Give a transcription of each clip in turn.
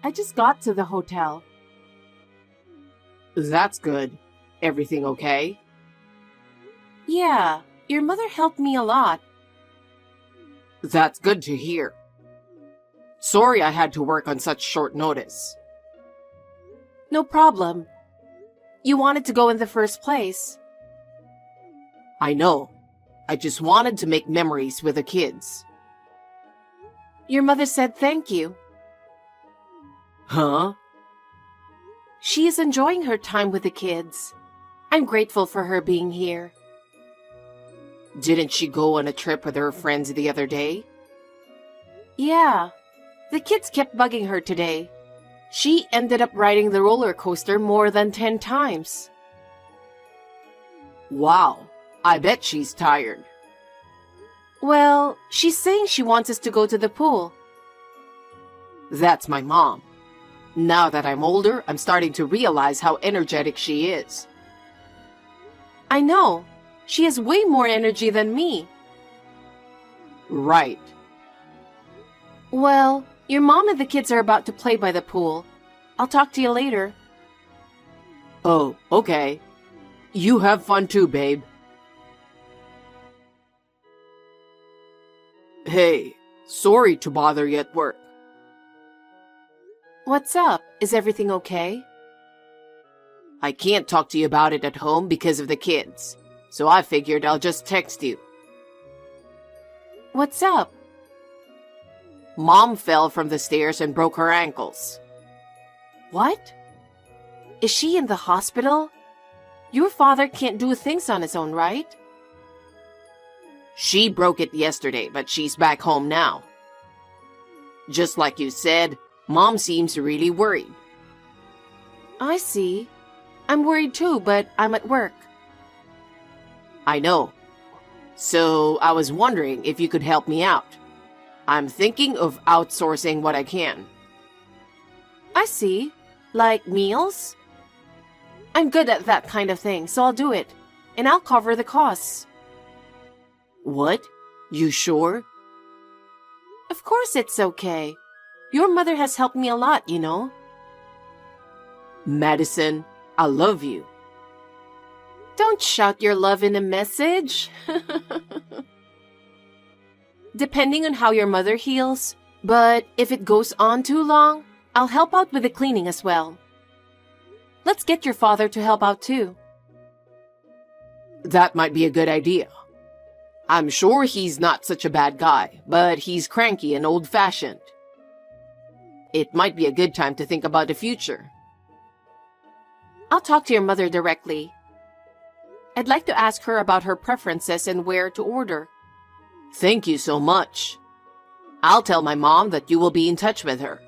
I just got to the hotel. That's good. Everything okay? Yeah, your mother helped me a lot. That's good to hear. Sorry I had to work on such short notice. No problem. You wanted to go in the first place. I know. I just wanted to make memories with the kids. Your mother said thank you. Huh? She is enjoying her time with the kids. I'm grateful for her being here. Didn't she go on a trip with her friends the other day? Yeah, the kids kept bugging her today. She ended up riding the roller coaster more than 10 times. Wow, I bet she's tired. Well, she's saying she wants us to go to the pool. That's my mom. Now that I'm older, I'm starting to realize how energetic she is. I know. She has way more energy than me. Right. Well, your mom and the kids are about to play by the pool. I'll talk to you later. Oh, okay. You have fun too, babe. Hey, sorry to bother you at work. What's up? Is everything okay? I can't talk to you about it at home because of the kids, so I figured I'll just text you. What's up? Mom fell from the stairs and broke her ankles. What? Is she in the hospital? Your father can't do things on his own, right? She broke it yesterday, but she's back home now. Just like you said, Mom seems really worried. I see. I'm worried too, but I'm at work. I know. So I was wondering if you could help me out. I'm thinking of outsourcing what I can. I see. Like meals? I'm good at that kind of thing, so I'll do it. And I'll cover the costs. What? You sure? Of course it's okay. Your mother has helped me a lot, you know. Madison, I love you. Don't shout your love in a message. Depending on how your mother heals, but if it goes on too long, I'll help out with the cleaning as well. Let's get your father to help out too. That might be a good idea. I'm sure he's not such a bad guy, but he's cranky and old-fashioned. It might be a good time to think about the future. I'll talk to your mother directly. I'd like to ask her about her preferences and where to order. Thank you so much. I'll tell my mom that you will be in touch with her.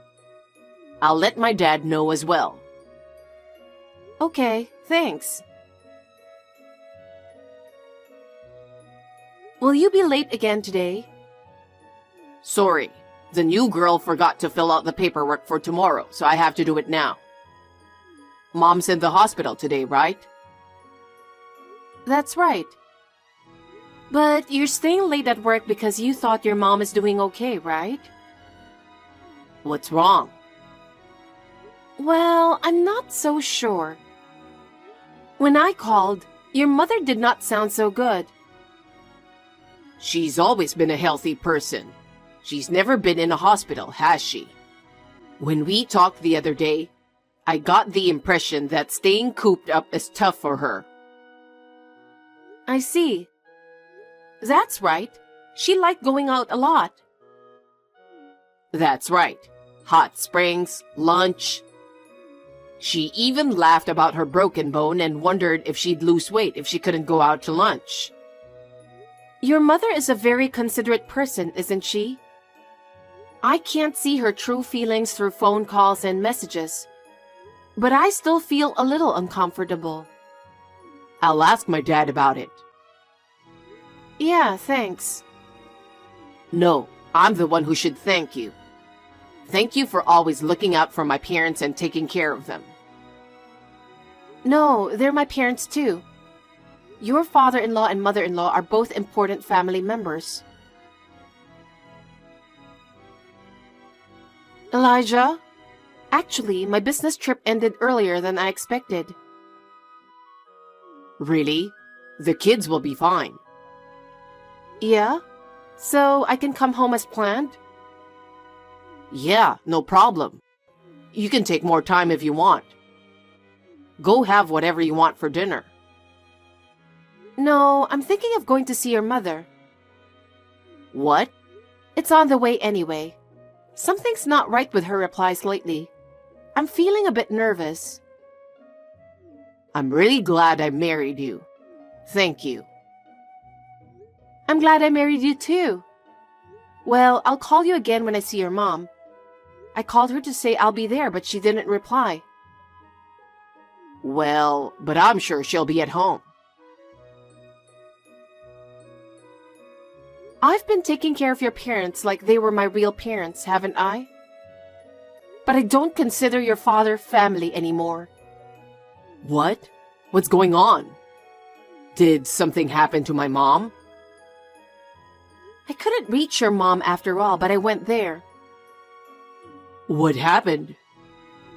I'll let my dad know as well. Okay, thanks. Will you be late again today? Sorry, the new girl forgot to fill out the paperwork for tomorrow, so I have to do it now. Mom's in the hospital today, right? That's right. But you're staying late at work because you thought your mom is doing okay, right? What's wrong? Well, I'm not so sure. When I called, your mother did not sound so good. She's always been a healthy person. She's never been in a hospital, has she? When we talked the other day, I got the impression that staying cooped up is tough for her. I see. That's right. She liked going out a lot. That's right. Hot springs, lunch. She even laughed about her broken bone and wondered if she'd lose weight if she couldn't go out to lunch. Your mother is a very considerate person, isn't she? I can't see her true feelings through phone calls and messages, but I still feel a little uncomfortable. I'll ask my dad about it. Yeah, thanks. No, I'm the one who should thank you. Thank you for always looking out for my parents and taking care of them. No, they're my parents too. Your father-in-law and mother-in-law are both important family members. Elijah? Actually, my business trip ended earlier than I expected. Really? The kids will be fine. Yeah? So I can come home as planned? Yeah, no problem. You can take more time if you want. Go have whatever you want for dinner. No, I'm thinking of going to see your mother. What? It's on the way anyway. Something's not right with her replies lately. I'm feeling a bit nervous. I'm really glad I married you. Thank you. I'm glad I married you too. Well, I'll call you again when I see your mom. I called her to say I'll be there, but she didn't reply. Well, but I'm sure she'll be at home. I've been taking care of your parents like they were my real parents, haven't I? But I don't consider your father family anymore. What? What's going on? Did something happen to my mom? I couldn't reach your mom after all, but I went there. What happened?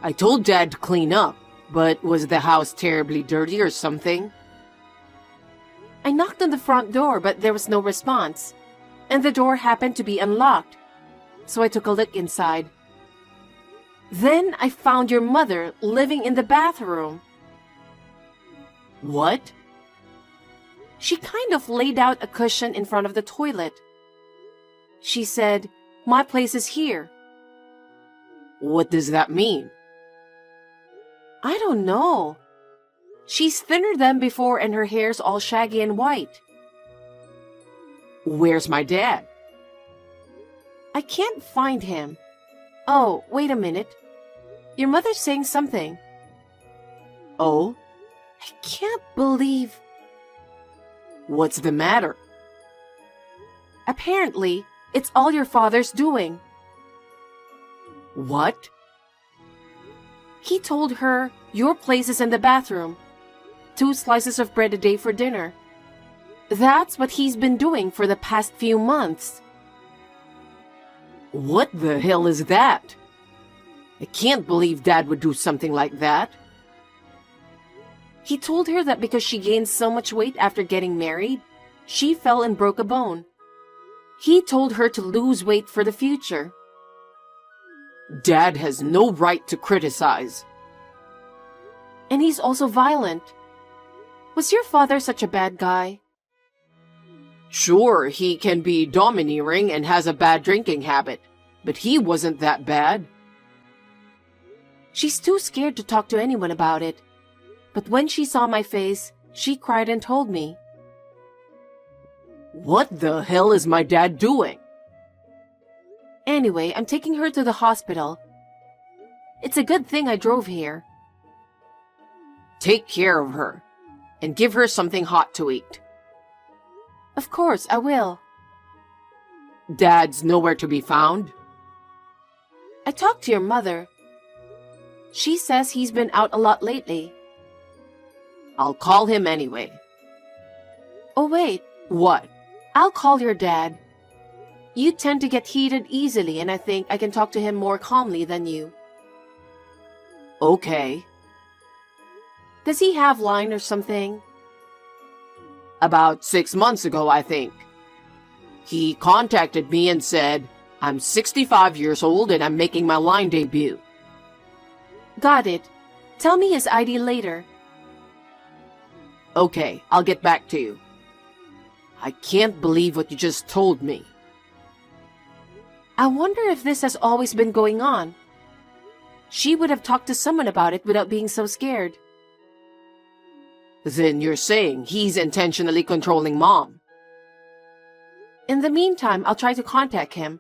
I told Dad to clean up, but was the house terribly dirty or something? I knocked on the front door, but there was no response, and the door happened to be unlocked, so I took a look inside. Then I found your mother living in the bathroom. What? She kind of laid out a cushion in front of the toilet. She said, "My place is here." What does that mean? I don't know. She's thinner than before and her hair's all shaggy and white. Where's my dad? I can't find him. Oh, wait a minute. Your mother's saying something. Oh? I can't believe... What's the matter? Apparently, it's all your father's doing. What? He told her, "Your place is in the bathroom. 2 slices of bread a day for dinner." That's what he's been doing for the past few months. What the hell is that? I can't believe Dad would do something like that. He told her that because she gained so much weight after getting married, she fell and broke a bone. He told her to lose weight for the future. Dad has no right to criticize. And he's also violent. Was your father such a bad guy? Sure, he can be domineering and has a bad drinking habit, but he wasn't that bad. She's too scared to talk to anyone about it. But when she saw my face, she cried and told me. What the hell is my dad doing? Anyway, I'm taking her to the hospital. It's a good thing I drove here. Take care of her, and give her something hot to eat. Of course, I will. Dad's nowhere to be found? I talked to your mother. She says he's been out a lot lately. I'll call him anyway. Oh wait, What? I'll call your dad. You tend to get heated easily, and I think I can talk to him more calmly than you. Okay. Does he have line or something? About 6 months ago, I think. He contacted me and said, "I'm 65 years old and I'm making my line debut." Got it. Tell me his ID later. Okay, I'll get back to you. I can't believe what you just told me. I wonder if this has always been going on. She would have talked to someone about it without being so scared. Then you're saying he's intentionally controlling Mom? In the meantime, I'll try to contact him.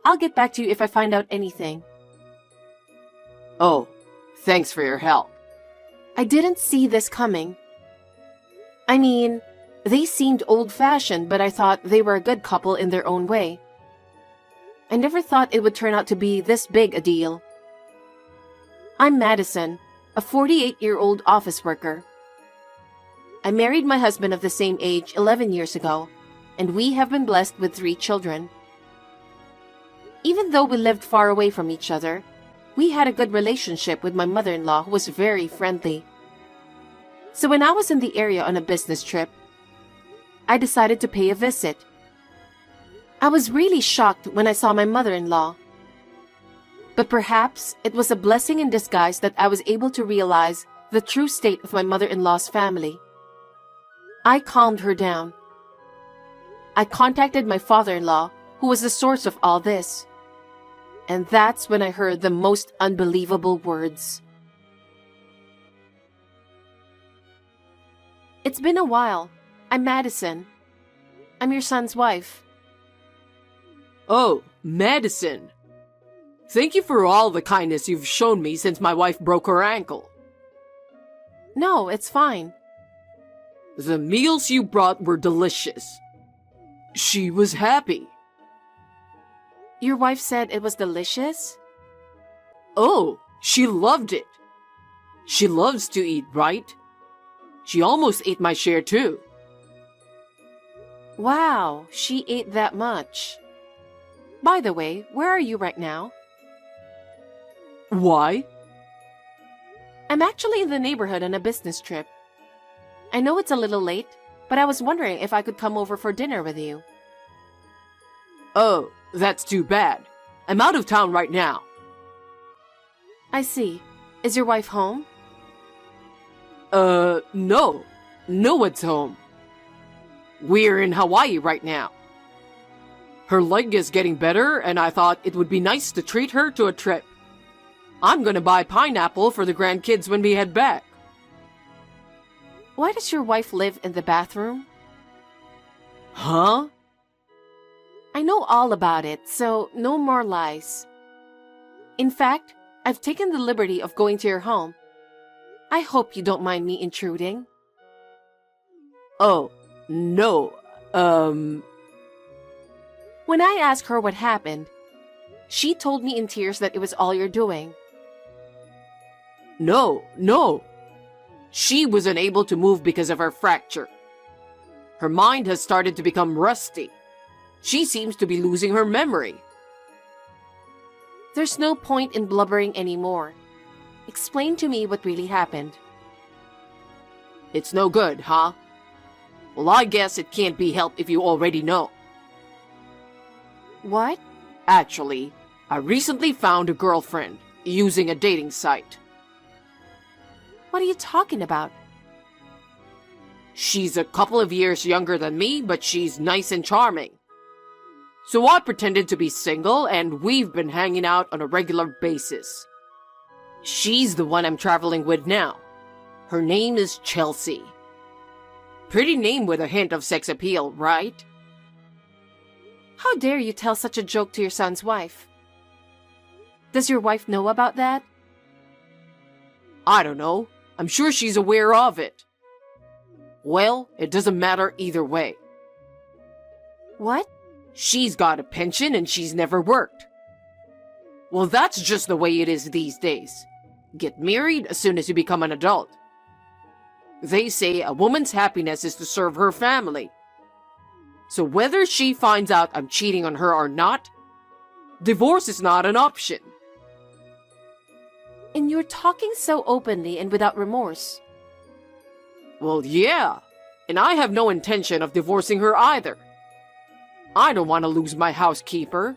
I'll get back to you if I find out anything. Oh, thanks for your help. I didn't see this coming. I mean, they seemed old-fashioned, but I thought they were a good couple in their own way. I never thought it would turn out to be this big a deal. I'm Madison, a 48-year-old office worker. I married my husband of the same age 11 years ago, and we have been blessed with 3 children. Even though we lived far away from each other, We had a good relationship with my mother-in-law, who was very friendly. So when I was in the area on a business trip, I decided to pay a visit. I was really shocked when I saw my mother-in-law. But perhaps it was a blessing in disguise that I was able to realize the true state of my mother-in-law's family. I calmed her down. I contacted my father-in-law, who was the source of all this. And that's when I heard the most unbelievable words. It's been a while. I'm Madison. I'm your son's wife. Oh, Madison. Thank you for all the kindness you've shown me since my wife broke her ankle. No, it's fine. The meals you brought were delicious. She was happy. Your wife said it was delicious? Oh, she loved it. She loves to eat, right? She almost ate my share too. Wow, she ate that much. By the way, where are you right now? Why? I'm actually in the neighborhood on a business trip. I know it's a little late, but I was wondering if I could come over for dinner with you. Oh, that's too bad. I'm out of town right now. I see. Is your wife home? No. No one's home. We're in Hawaii right now. Her leg is getting better, and I thought it would be nice to treat her to a trip. I'm gonna buy pineapple for the grandkids when we head back. Why does your wife live in the bathroom? Huh? I know all about it, so no more lies. In fact, I've taken the liberty of going to your home. I hope you don't mind me intruding. Oh, no. When I asked her what happened, she told me in tears that it was all you're doing. No. She was unable to move because of her fracture. Her mind has started to become rusty. She seems to be losing her memory. There's no point in blubbering anymore. Explain to me what really happened. It's no good, huh? Well, I guess it can't be helped if you already know. What? Actually, I recently found a girlfriend using a dating site. What are you talking about? She's a couple of years younger than me, but she's nice and charming. So I pretended to be single, and we've been hanging out on a regular basis. She's the one I'm traveling with now. Her name is Chelsea. Pretty name with a hint of sex appeal, right? How dare you tell such a joke to your son's wife? Does your wife know about that? I don't know. I'm sure she's aware of it. Well, it doesn't matter either way. What? She's got a pension and she's never worked. Well, that's just the way it is these days. Get married as soon as you become an adult. They say a woman's happiness is to serve her family. So whether she finds out I'm cheating on her or not, divorce is not an option. And you're talking so openly and without remorse. Well, yeah. And I have no intention of divorcing her either. I don't want to lose my housekeeper.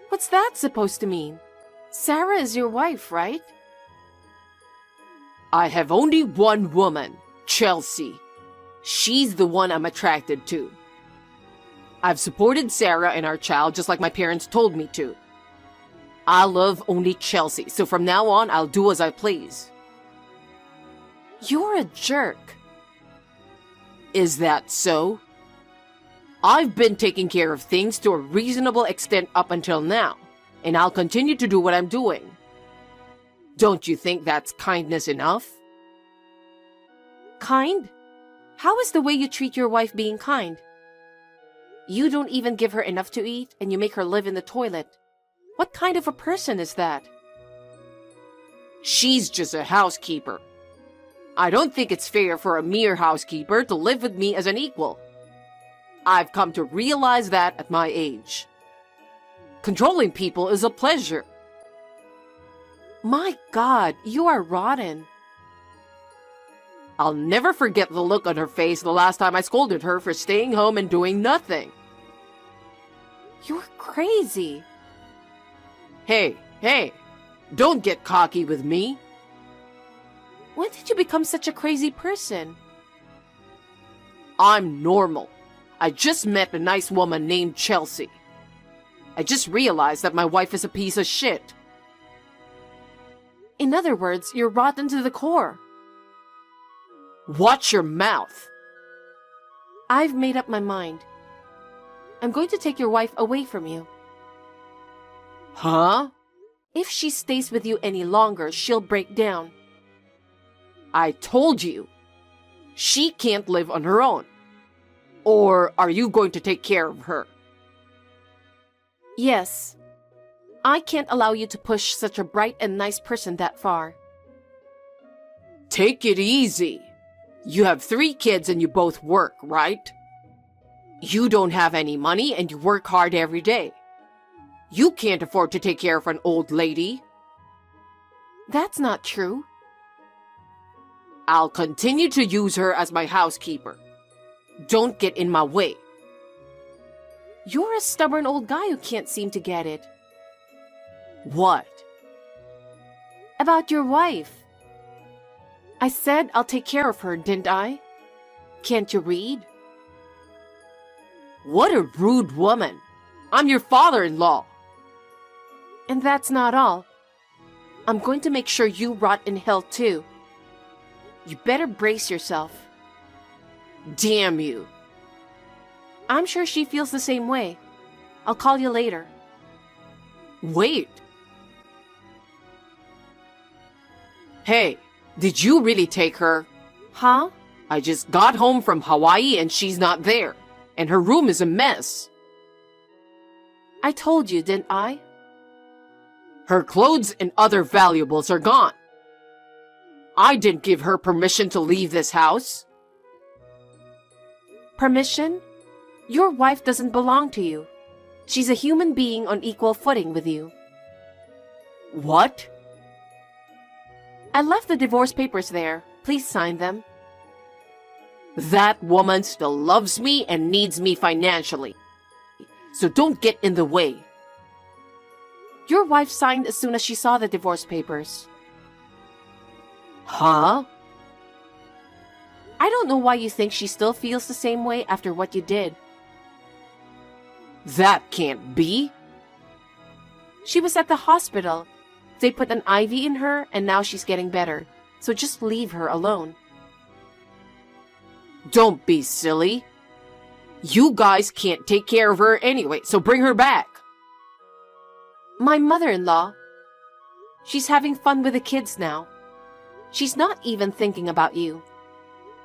What's that supposed to mean? Sarah is your wife, right? I have only one woman, Chelsea. She's the one I'm attracted to. I've supported Sarah and our child just like my parents told me to. I love only Chelsea, so from now on, I'll do as I please. You're a jerk. Is that so? I've been taking care of things to a reasonable extent up until now, and I'll continue to do what I'm doing. Don't you think that's kindness enough? Kind? How is the way you treat your wife being kind? You don't even give her enough to eat, and you make her live in the toilet. What kind of a person is that? She's just a housekeeper. I don't think it's fair for a mere housekeeper to live with me as an equal. I've come to realize that at my age. Controlling people is a pleasure. My God, you are rotten. I'll never forget the look on her face the last time I scolded her for staying home and doing nothing. You're crazy. Hey, don't get cocky with me. When did you become such a crazy person? I'm normal. I just met a nice woman named Chelsea. I just realized that my wife is a piece of shit. In other words, you're rotten to the core. Watch your mouth. I've made up my mind. I'm going to take your wife away from you. Huh? If she stays with you any longer, she'll break down. I told you. She can't live on her own. Or are you going to take care of her? Yes. I can't allow you to push such a bright and nice person that far. Take it easy. You have 3 kids and you both work, right? You don't have any money and you work hard every day. You can't afford to take care of an old lady. That's not true. I'll continue to use her as my housekeeper. Don't get in my way. You're a stubborn old guy who can't seem to get it. What? About your wife. I said I'll take care of her, didn't I? Can't you read? What a rude woman. I'm your father-in-law. And that's not all. I'm going to make sure you rot in hell too. You better brace yourself. Damn you. I'm sure she feels the same way. I'll call you later. Wait. Hey, did you really take her? Huh? I just got home from Hawaii and she's not there. And her room is a mess. I told you, didn't I? Her clothes and other valuables are gone. I didn't give her permission to leave this house. Permission? Your wife doesn't belong to you. She's a human being on equal footing with you. What? I left the divorce papers there. Please sign them. That woman still loves me and needs me financially. So don't get in the way. Your wife signed as soon as she saw the divorce papers. Huh? I don't know why you think she still feels the same way after what you did. That can't be. She was at the hospital. They put an IV in her and now she's getting better. So just leave her alone. Don't be silly. You guys can't take care of her anyway, so bring her back. My mother-in-law. She's having fun with the kids now. She's not even thinking about you.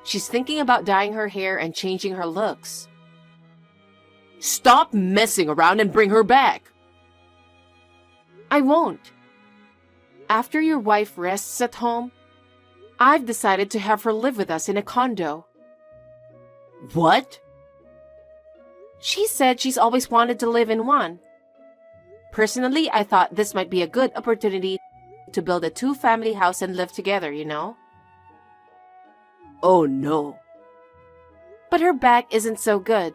She's thinking about dyeing her hair and changing her looks. Stop messing around and bring her back. I won't. After your wife rests at home, I've decided to have her live with us in a condo. What? She said she's always wanted to live in one. Personally, I thought this might be a good opportunity to build a 2-family house and live together, you know? Oh no. But her back isn't so good.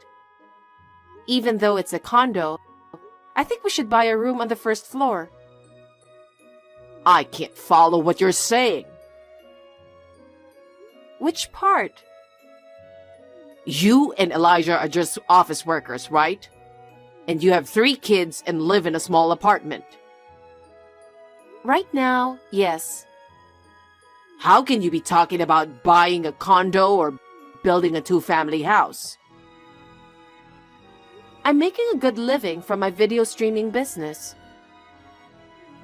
Even though it's a condo, I think we should buy a room on the first floor. I can't follow what you're saying. Which part? You and Elijah are just office workers, right? And you have 3 kids and live in a small apartment. Right now, yes. How can you be talking about buying a condo or building a 2-family house? I'm making a good living from my video streaming business.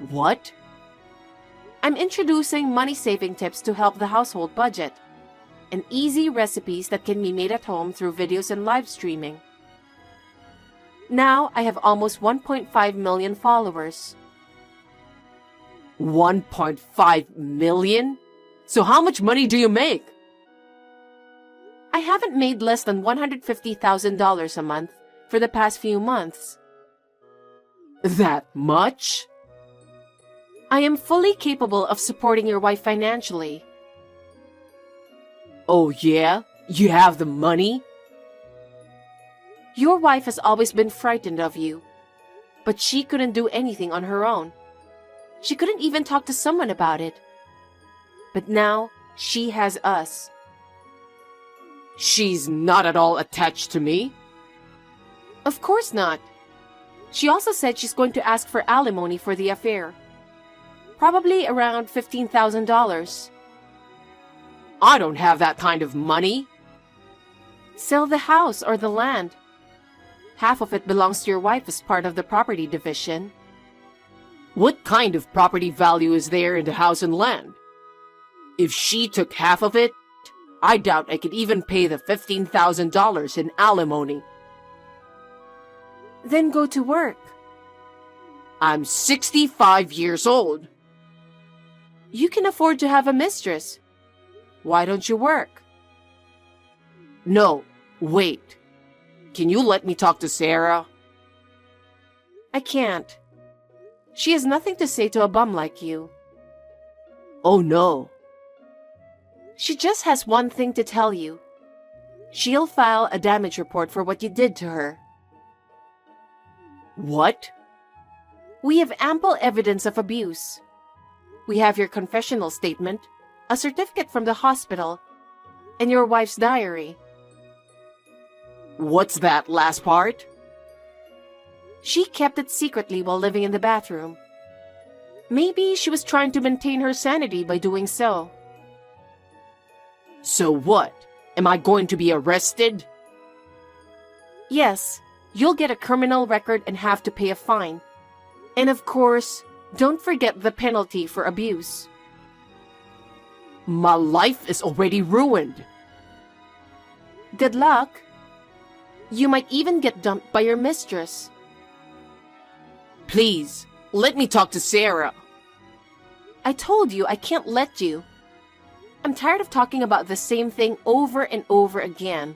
What? I'm introducing money-saving tips to help the household budget, and easy recipes that can be made at home through videos and live streaming. Now I have almost 1.5 million followers. 1.5 million? So how much money do you make? I haven't made less than $150,000 a month for the past few months. That much? I am fully capable of supporting your wife financially. Oh yeah? You have the money? Your wife has always been frightened of you, but she couldn't do anything on her own. She couldn't even talk to someone about it. But now, she has us. She's not at all attached to me. Of course not. She also said she's going to ask for alimony for the affair. Probably around $15,000. I don't have that kind of money. Sell the house or the land. Half of it belongs to your wife as part of the property division. What kind of property value is there in the house and land? If she took half of it, I doubt I could even pay the $15,000 in alimony. Then go to work. I'm 65 years old. You can afford to have a mistress. Why don't you work? No, wait. Can you let me talk to Sarah? I can't. She has nothing to say to a bum like you. Oh no. She just has one thing to tell you. She'll file a damage report for what you did to her. What? We have ample evidence of abuse. We have your confessional statement, a certificate from the hospital, and your wife's diary. What's that last part? She kept it secretly while living in the bathroom. Maybe she was trying to maintain her sanity by doing so. So what? Am I going to be arrested? Yes, you'll get a criminal record and have to pay a fine. And of course, don't forget the penalty for abuse. My life is already ruined. Good luck. You might even get dumped by your mistress. Please, let me talk to Sarah. I told you I can't let you. I'm tired of talking about the same thing over and over again.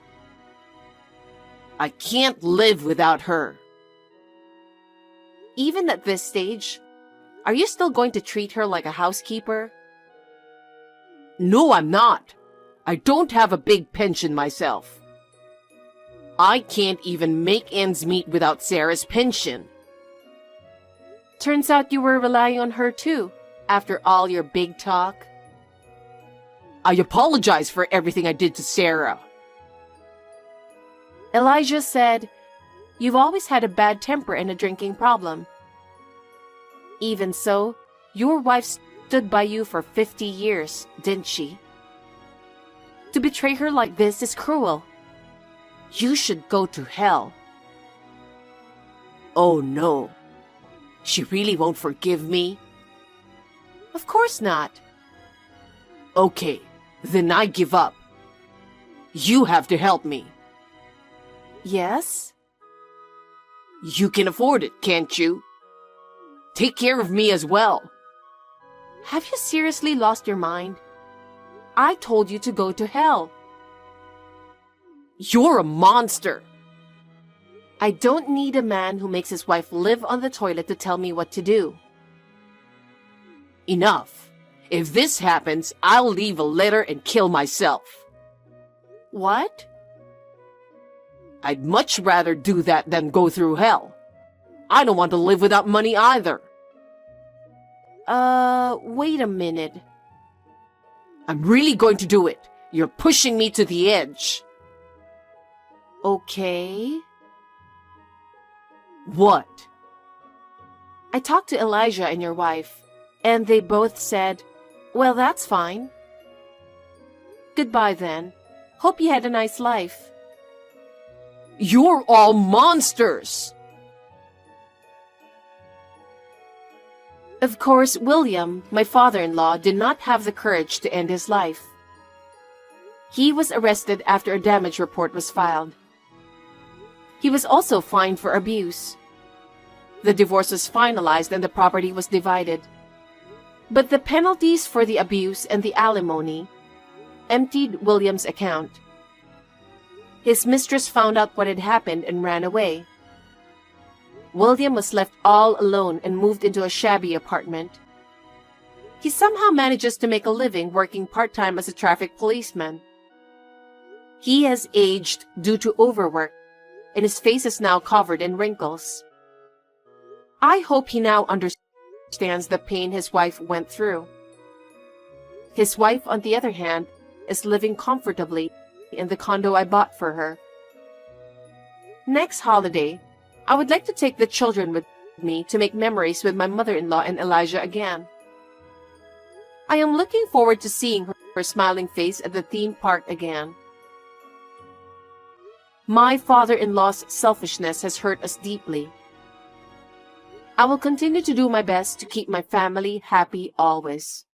I can't live without her. Even at this stage, are you still going to treat her like a housekeeper? No, I'm not. I don't have a big pension myself. I can't even make ends meet without Sarah's pension. Turns out you were relying on her too, after all your big talk. I apologize for everything I did to Sarah. Elijah said, "You've always had a bad temper and a drinking problem. Even so, your wife stood by you for 50 years, didn't she? To betray her like this is cruel. You should go to hell." Oh no. She really won't forgive me? Of course not. Okay, then I give up. You have to help me. Yes? You can afford it, can't you? Take care of me as well. Have you seriously lost your mind? I told you to go to hell. You're a monster. I don't need a man who makes his wife live on the toilet to tell me what to do. Enough. If this happens, I'll leave a letter and kill myself. What? I'd much rather do that than go through hell. I don't want to live without money either. Wait a minute. I'm really going to do it. You're pushing me to the edge. Okay. What? I talked to Elijah and your wife, and they both said, "Well, that's fine." Goodbye then. Hope you had a nice life. You're all monsters! Of course, William, my father-in-law, did not have the courage to end his life. He was arrested after a damage report was filed. He was also fined for abuse. The divorce was finalized and the property was divided. But the penalties for the abuse and the alimony emptied William's account. His mistress found out what had happened and ran away. William was left all alone and moved into a shabby apartment. He somehow manages to make a living working part-time as a traffic policeman. He has aged due to overwork, and his face is now covered in wrinkles. I hope he now understands the pain his wife went through. His wife, on the other hand, is living comfortably in the condo I bought for her. Next holiday, I would like to take the children with me to make memories with my mother-in-law and Elijah again. I am looking forward to seeing her smiling face at the theme park again. My father-in-law's selfishness has hurt us deeply. I will continue to do my best to keep my family happy always.